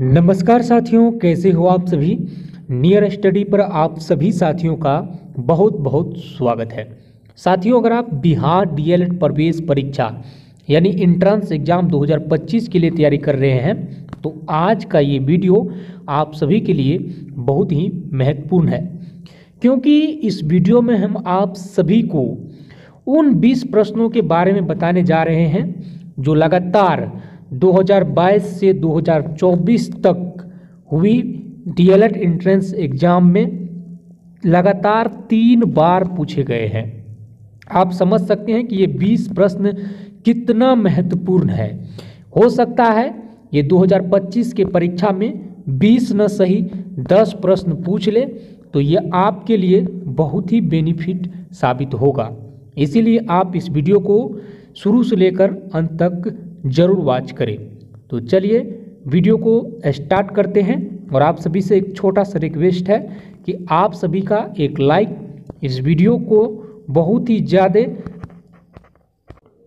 नमस्कार साथियों, कैसे हो आप सभी। नियर स्टडी पर आप सभी साथियों का बहुत बहुत स्वागत है। साथियों, अगर आप बिहार डीएलएड प्रवेश परीक्षा यानी इंट्रेंस एग्जाम 2025 के लिए तैयारी कर रहे हैं तो आज का ये वीडियो आप सभी के लिए बहुत ही महत्वपूर्ण है, क्योंकि इस वीडियो में हम आप सभी को उन 20 प्रश्नों के बारे में बताने जा रहे हैं जो लगातार 2022 से 2024 तक हुई डीएलएड एंट्रेंस एग्जाम में लगातार 3 बार पूछे गए हैं। आप समझ सकते हैं कि ये 20 प्रश्न कितना महत्वपूर्ण है। हो सकता है ये 2025 के परीक्षा में 20 न सही 10 प्रश्न पूछ ले तो ये आपके लिए बहुत ही बेनिफिट साबित होगा। इसीलिए आप इस वीडियो को शुरू से लेकर अंत तक जरूर वॉच करें। तो चलिए वीडियो को स्टार्ट करते हैं और आप सभी से एक छोटा सा रिक्वेस्ट है कि आप सभी का एक लाइक इस वीडियो को बहुत ही ज़्यादा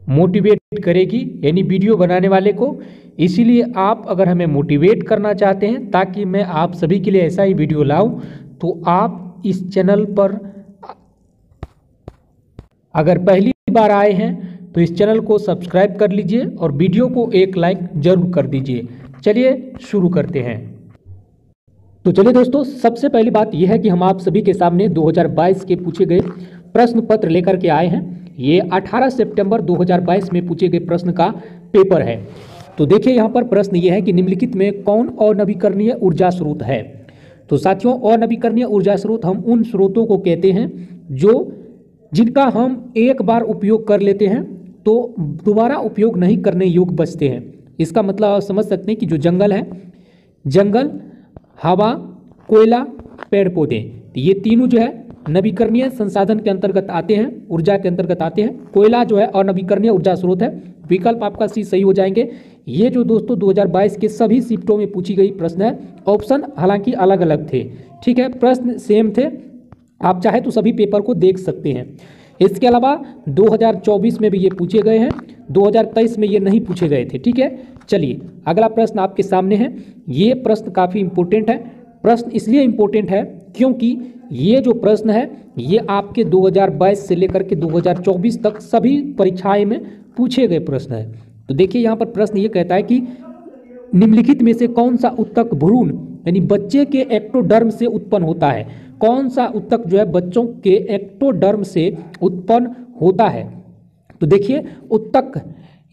मोटिवेट करेगी, यानी वीडियो बनाने वाले को। इसीलिए आप अगर हमें मोटिवेट करना चाहते हैं ताकि मैं आप सभी के लिए ऐसा ही वीडियो लाऊं, तो आप इस चैनल पर अगर पहली बार आए हैं तो इस चैनल को सब्सक्राइब कर लीजिए और वीडियो को एक लाइक जरूर कर दीजिए। चलिए शुरू करते हैं। तो चलिए दोस्तों, सबसे पहली बात यह है कि हम आप सभी के सामने 2022 के पूछे गए प्रश्न पत्र लेकर के आए हैं। ये 18 सितंबर 2022 में पूछे गए प्रश्न का पेपर है। तो देखिए यहाँ पर प्रश्न ये है कि निम्नलिखित में कौन अनवीकरणीय ऊर्जा स्रोत है। तो साथियों, अनवीकरणीय ऊर्जा स्रोत हम उन स्रोतों को कहते हैं जिनका हम एक बार उपयोग कर लेते हैं तो दोबारा उपयोग नहीं करने योग्य बचते हैं। इसका मतलब आप समझ सकते हैं कि जो जंगल है, जंगल, हवा, कोयला, पेड़ पौधे, तो ये तीनों जो है नवीकरणीय संसाधन के अंतर्गत आते हैं, ऊर्जा के अंतर्गत आते हैं। कोयला जो है अनवीकरणीय ऊर्जा स्रोत है। विकल्प आपका सी सही हो जाएंगे। ये जो दोस्तों 2022 के सभी शिफ्टों में पूछी गई प्रश्न है। ऑप्शन हालांकि अलग अलग थे, ठीक है, प्रश्न सेम थे। आप चाहे तो सभी पेपर को देख सकते हैं। इसके अलावा 2024 में भी ये पूछे गए हैं, 2023 में ये नहीं पूछे गए थे, ठीक है। चलिए अगला प्रश्न आपके सामने है। ये प्रश्न काफ़ी इंपॉर्टेंट है। प्रश्न इसलिए इंपॉर्टेंट है क्योंकि ये जो प्रश्न है ये आपके 2022 से लेकर के 2024 तक सभी परीक्षाएं में पूछे गए प्रश्न है। तो देखिए यहाँ पर प्रश्न ये कहता है कि निम्नलिखित में से कौन सा उत्तक भ्रूण यानी बच्चे के एक्टोडर्म से उत्पन्न होता है। कौन सा उत्तक जो है बच्चों के एक्टोडर्म से उत्पन्न होता है। तो देखिए उत्तक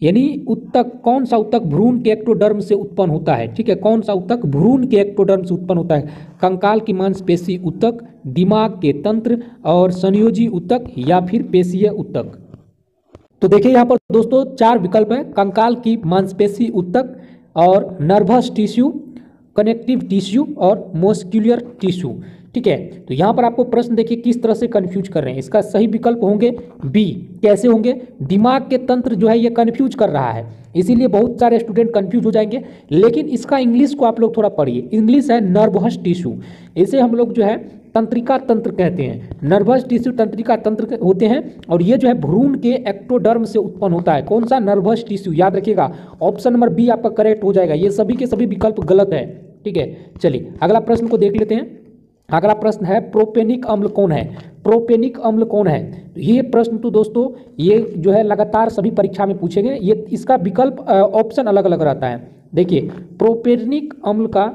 यानी उत्तक, कौन सा उत्तक भ्रूण के एक्टोडर्म से उत्पन्न होता है, ठीक है। कौन सा उत्तक भ्रूण के एक्टोडर्म से उत्पन्न होता है। कंकाल की मांसपेशी उत्तक, दिमाग के तंत्र और संयोजी उत्तक या फिर पेशीय उत्तक। तो देखिए यहाँ पर दोस्तों 4 विकल्प है। कंकाल की मांसपेशी उत्तक और नर्वस टिश्यू, कनेक्टिव टिश्यू और मस्कुलर टिश्यू, ठीक है। तो यहाँ पर आपको प्रश्न देखिए किस तरह से कंफ्यूज कर रहे हैं। इसका सही विकल्प होंगे बी। कैसे होंगे? दिमाग के तंत्र जो है ये कंफ्यूज कर रहा है, इसीलिए बहुत सारे स्टूडेंट कंफ्यूज हो जाएंगे। लेकिन इसका इंग्लिश को आप लोग थोड़ा पढ़िए। इंग्लिश है नर्वस टिश्यू। इसे हम लोग जो है तंत्रिका तंत्र कहते हैं। नर्वस टिश्यू तंत्रिका तंत्र होते हैं और ये जो है भ्रूण के एक्टोडर्म से उत्पन्न होता है। कौन सा? Nervous tissue. याद रखिएगा, ऑप्शन नंबर बी आपका करेक्ट हो जाएगा। ये सभी के सभी विकल्प गलत है, ठीक है। चलिए अगला प्रश्न को देख लेते हैं। अगला प्रश्न है प्रोपेनिक अम्ल कौन है। प्रोपेनिक अम्ल कौन है? ये प्रश्न तो दोस्तों ये जो है लगातार सभी परीक्षा में पूछे गए। ये इसका विकल्प ऑप्शन अलग अलग रहता है। देखिए प्रोपेनिक अम्ल का,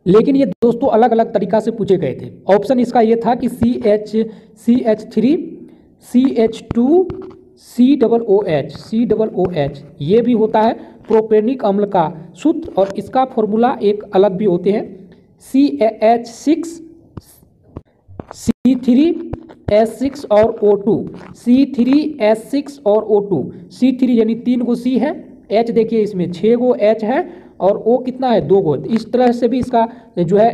लेकिन ये दोस्तों अलग अलग तरीका से पूछे गए थे। ऑप्शन इसका ये था कि CH3 CH2 COOH ये भी होता है प्रोपेनिक अम्ल का सूत्र, और इसका फॉर्मूला एक अलग भी होते हैं CH6 C3H6 और O2, C3H6 और O2। C3 यानी 3 गो C है, H देखिए इसमें 6 गो H है और O कितना है? 2 गो। इस तरह से भी इसका जो है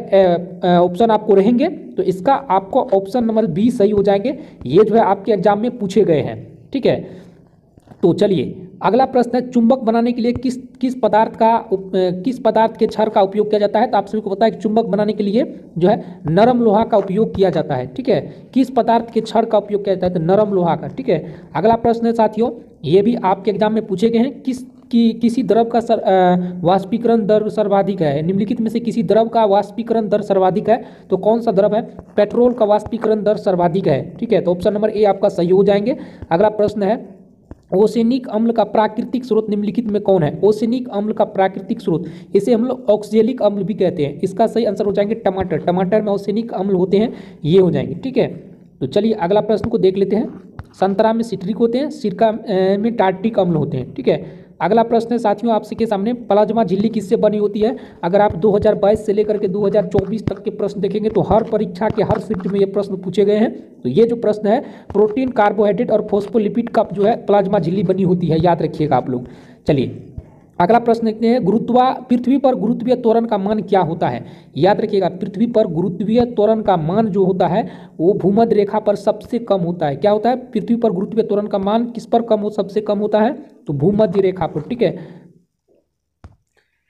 ऑप्शन आपको रहेंगे। तो इसका आपको ऑप्शन नंबर बी सही हो जाएंगे। ये जो है आपके एग्जाम में पूछे गए हैं, ठीक है। तो चलिए अगला प्रश्न है चुंबक बनाने के लिए किस पदार्थ के क्षार का उपयोग किया जाता है। तो आप सभी को पता है कि चुंबक बनाने के लिए जो है नरम लोहा का उपयोग किया जाता है, ठीक है। किस पदार्थ के क्षार का उपयोग किया जाता है? तो नरम लोहा का, ठीक है। अगला प्रश्न है साथियों, ये भी आपके एग्जाम में पूछे गए हैं, किस किसी द्रव का वाष्पीकरण दर सर्वाधिक है, निम्नलिखित में से किसी द्रव का वाष्पीकरण दर सर्वाधिक है, तो कौन सा द्रव है? पेट्रोल का वाष्पीकरण दर सर्वाधिक है। ठीक है, तो ऑप्शन नंबर ए आपका सही हो जाएंगे। अगला प्रश्न है, ओसेनिक अम्ल का प्राकृतिक स्रोत निम्नलिखित में कौन है? ओसेनिक अम्ल का प्राकृतिक स्रोत, इसे हम लोग ऑक्जेलिक अम्ल भी कहते हैं। इसका सही आंसर हो जाएंगे टमाटर। टमाटर में ओसेनिक अम्ल होते हैं, ये हो जाएंगे। ठीक है, तो चलिए अगला प्रश्न को देख लेते हैं। संतरा में सिट्रिक होते हैं, सिरका में टार्टिक अम्ल होते हैं। ठीक है, अगला प्रश्न है साथियों आपसे के सामने, प्लाज्मा झिल्ली किससे बनी होती है? अगर आप 2022 से लेकर के 2024 तक के प्रश्न देखेंगे तो हर परीक्षा के हर शिफ्ट में ये प्रश्न पूछे गए हैं। तो ये जो प्रश्न है, प्रोटीन, कार्बोहाइड्रेट और फॉस्फोलिपिड का जो है प्लाज्मा झिल्ली बनी होती है, याद रखिएगा आप लोग। चलिए अगला प्रश्न देखते हैं, पृथ्वी पर गुरुत्वीय त्वरण का मान क्या होता है? याद रखिएगा, पृथ्वी पर गुरुत्वीय त्वरण का मान जो होता है वो भूमध्य रेखा पर सबसे कम होता है। क्या होता है? पृथ्वी पर गुरुत्वीय त्वरण का मान किस पर सबसे कम होता है? तो भूमध्य रेखा पर। ठीक है,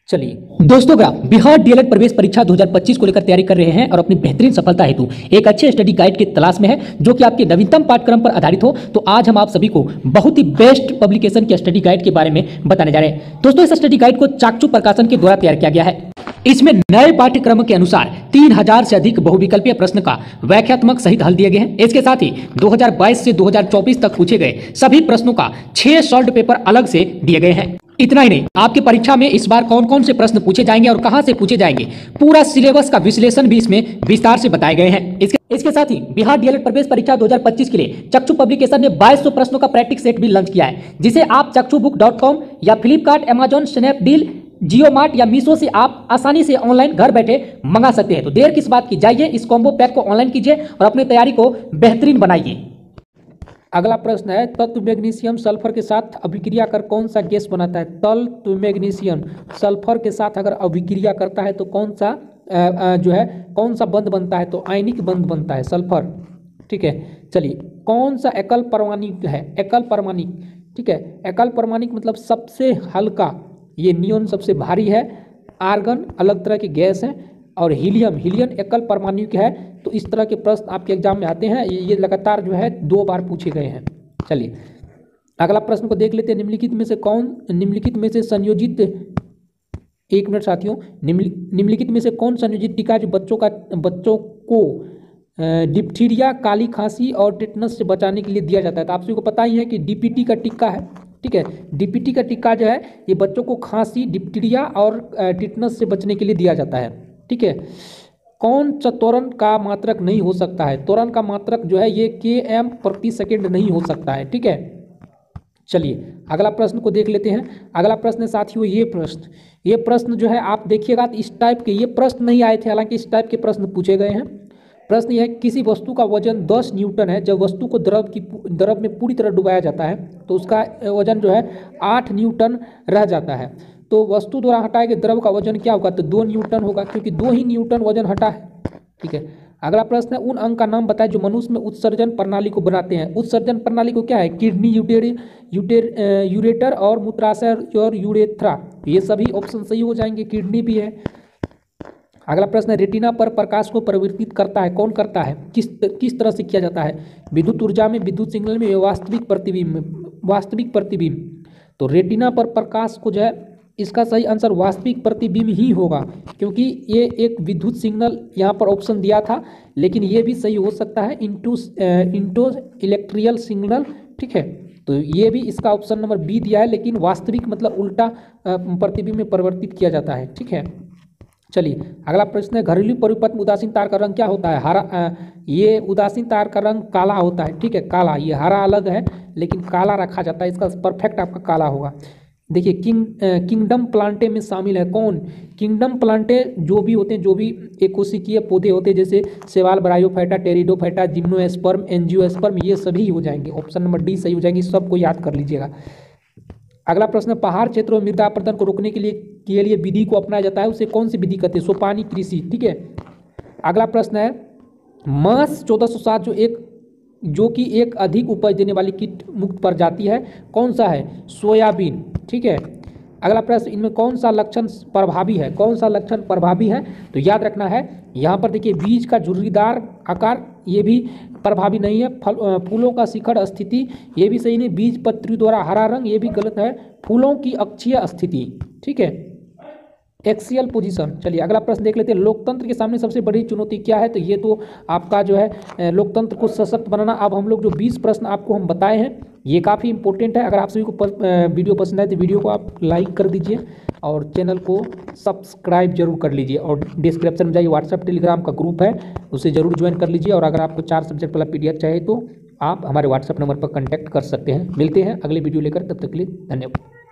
चलिए दोस्तों, अगर आप बिहार डीएलएड प्रवेश परीक्षा 2025 को लेकर तैयारी कर रहे हैं और अपनी बेहतरीन सफलता हेतु एक अच्छे स्टडी गाइड की तलाश में है जो कि आपके नवीनतम पाठ्यक्रम पर आधारित हो, तो आज हम आप सभी को बहुत ही बेस्ट पब्लिकेशन के स्टडी गाइड के बारे में बताने जा रहे हैं। दोस्तों, इस स्टडी गाइड को चाकचू प्रकाशन के द्वारा तैयार किया गया है। इसमें नए पाठ्यक्रम के अनुसार 3000 से अधिक बहुविकल्पीय प्रश्न का व्याख्यात्मक सहित हल दिए गए हैं। इसके साथ ही 2022 से 2024 तक पूछे गए सभी प्रश्नों का 6 सॉल्व पेपर अलग से दिए गए हैं। इतना ही नहीं, आपकी परीक्षा में इस बार कौन कौन से प्रश्न पूछे जाएंगे और कहां से पूछे जाएंगे, पूरा सिलेबस का विश्लेषण भी इसमें विस्तार से बताए गए हैं। इसके साथ ही बिहार डीएलएड प्रवेश परीक्षा 2025 के लिए चक्षु पब्लिकेशन ने 2200 प्रश्नों का प्रैक्टिस सेट भी लॉन्च किया है, जिसे आप चक्षुबुक.com या फ्लिपकार्ट, अमेजॉन, स्नैपडील, जियो मार्ट या मीशो से आप आसानी से ऑनलाइन घर बैठे मंगा सकते हैं। तो देर किस बात की, जाइए इस कॉम्बो पैक को ऑनलाइन कीजिए और अपनी तैयारी को बेहतरीन बनाइए। अगला प्रश्न है, तत्व मैग्नीशियम सल्फर के साथ अभिक्रिया कर कौन सा गैस बनाता है? तत्व मैग्नीशियम सल्फर के साथ अगर अभिक्रिया करता है तो कौन सा कौन सा बंध बनता है? तो आयनिक बंध बनता है सल्फर। ठीक है, चलिए कौन सा एकल परमाणिक है? एकल परमाणिक। ठीक है, एकल परमाणिक मतलब सबसे हल्का, ये नियोन सबसे भारी है, आर्गन अलग तरह की गैस है और हीलियम एकल परमाणु है। तो इस तरह के प्रश्न आपके एग्जाम में आते हैं, ये लगातार जो है 2 बार पूछे गए हैं। चलिए अगला प्रश्न को देख लेते हैं, निम्नलिखित में से संयोजित, एक मिनट साथियों, निम्नलिखित में से कौन संयोजित टीका है जो बच्चों को डिप्थीरिया, काली खांसी और टेटनस से बचाने के लिए दिया जाता है? तो आप सभी को पता ही है कि डीपीटी का टीका है। ठीक है, डीपीटी का टीका जो है ये बच्चों को खांसी, डिप्थीरिया और टेटनस से बचने के लिए दिया जाता है। ठीक है, कौन सा त्वरण का मात्रक नहीं हो सकता है? त्वरण का मात्रक जो है ये km प्रति सेकेंड नहीं हो सकता है। ठीक है, चलिए अगला प्रश्न को देख लेते हैं। अगला प्रश्न है साथियों, ये प्रश्न जो है आप देखिएगा तो इस टाइप के ये प्रश्न नहीं आए थे, हालांकि इस टाइप के प्रश्न पूछे गए हैं। प्रश्न यह है, किसी वस्तु का वजन 10 न्यूटन है, जब वस्तु को द्रव में पूरी तरह डुबाया जाता है तो उसका वजन जो है 8 न्यूटन रह जाता है। तो वस्तु द्वारा हटाए गए द्रव का वजन क्या होगा? तो 2 न्यूटन होगा, क्योंकि 2 ही न्यूटन वजन हटा है। ठीक है, अगला प्रश्न है, उन अंग का नाम बताएं जो मनुष्य में उत्सर्जन प्रणाली को बनाते हैं। उत्सर्जन प्रणाली को क्या है? किडनी, यूरेटर और मूत्राशय और यूरेथ्रा, ये सभी ऑप्शन सही हो जाएंगे, किडनी भी है। अगला प्रश्न है, रेटिना पर प्रकाश को परिवर्तित करता है, कौन करता है? किस तरह से किया जाता है? विद्युत ऊर्जा में, विद्युत सिग्नल में, वास्तविक प्रतिबिंब। तो रेटिना पर प्रकाश को जो है, इसका सही आंसर वास्तविक प्रतिबिंब ही होगा, क्योंकि ये एक विद्युत सिग्नल यहाँ पर ऑप्शन दिया था, लेकिन ये भी सही हो सकता है इंटो इलेक्ट्रिकल सिग्नल। ठीक है, तो ये भी इसका ऑप्शन नंबर बी दिया है, लेकिन वास्तविक मतलब उल्टा प्रतिबिंब में परिवर्तित किया जाता है। ठीक है, चलिए अगला प्रश्न है, घरेलू परिपथ में उदासीन तार का रंग क्या होता है? हरा। ये उदासीन तार का रंग काला होता है। ठीक है, काला, ये हरा अलग है लेकिन काला रखा जाता है, इसका परफेक्ट आपका काला होगा। देखिए किंगडम प्लांटे में शामिल है कौन? किंगडम प्लांटे जो भी होते हैं, जो भी एकोशिकीय पौधे होते हैं, जैसे सेवाल, ब्रायोफाइटा, टेरिडोफाइटा, जिम्नोएस्पर्म, एंजियोस्पर्म, ये सभी हो जाएंगे। ऑप्शन नंबर डी सही हो जाएंगे, सबको याद कर लीजिएगा। अगला प्रश्न, पहाड़ क्षेत्रों में मृदा अपरदन को रोकने के लिए विधि को अपनाया जाता है, उसे कौन सी विधि कहते हैं? सोपानी कृषि। ठीक है, अगला प्रश्न है, मास 1407 जो कि एक अधिक उपज देने वाली कीट मुक्त प्रजाति है, कौन सा है? सोयाबीन। ठीक है, अगला प्रश्न, इनमें कौन सा लक्षण प्रभावी है? कौन सा लक्षण प्रभावी है? तो याद रखना है, यहाँ पर देखिए बीज का झुर्रीदार आकार, ये भी प्रभावी नहीं है। फूलों का शिखर स्थिति, ये भी सही नहीं। बीज पत्री द्वारा हरा रंग, ये भी गलत है। फूलों की अक्षीय स्थिति, ठीक है, एक्सियल पोजीशन। चलिए अगला प्रश्न देख लेते हैं। लोकतंत्र के सामने सबसे बड़ी चुनौती क्या है? तो ये तो आपका जो है लोकतंत्र को सशक्त बनाना। अब हम लोग जो 20 प्रश्न आपको हम बताए हैं ये काफ़ी इंपॉर्टेंट है। अगर आप सभी को वीडियो पसंद आए तो वीडियो को आप लाइक कर दीजिए और चैनल को सब्सक्राइब जरूर कर लीजिए। और डिस्क्रिप्शन में जाइए, व्हाट्सएप टेलीग्राम का ग्रुप है, उसे जरूर ज्वाइन कर लीजिए। और अगर आपको 4 सब्जेक्ट वाला PDF चाहिए तो आप हमारे व्हाट्सएप नंबर पर कॉन्टैक्ट कर सकते हैं। मिलते हैं अगले वीडियो लेकर, तब तक के लिए धन्यवाद।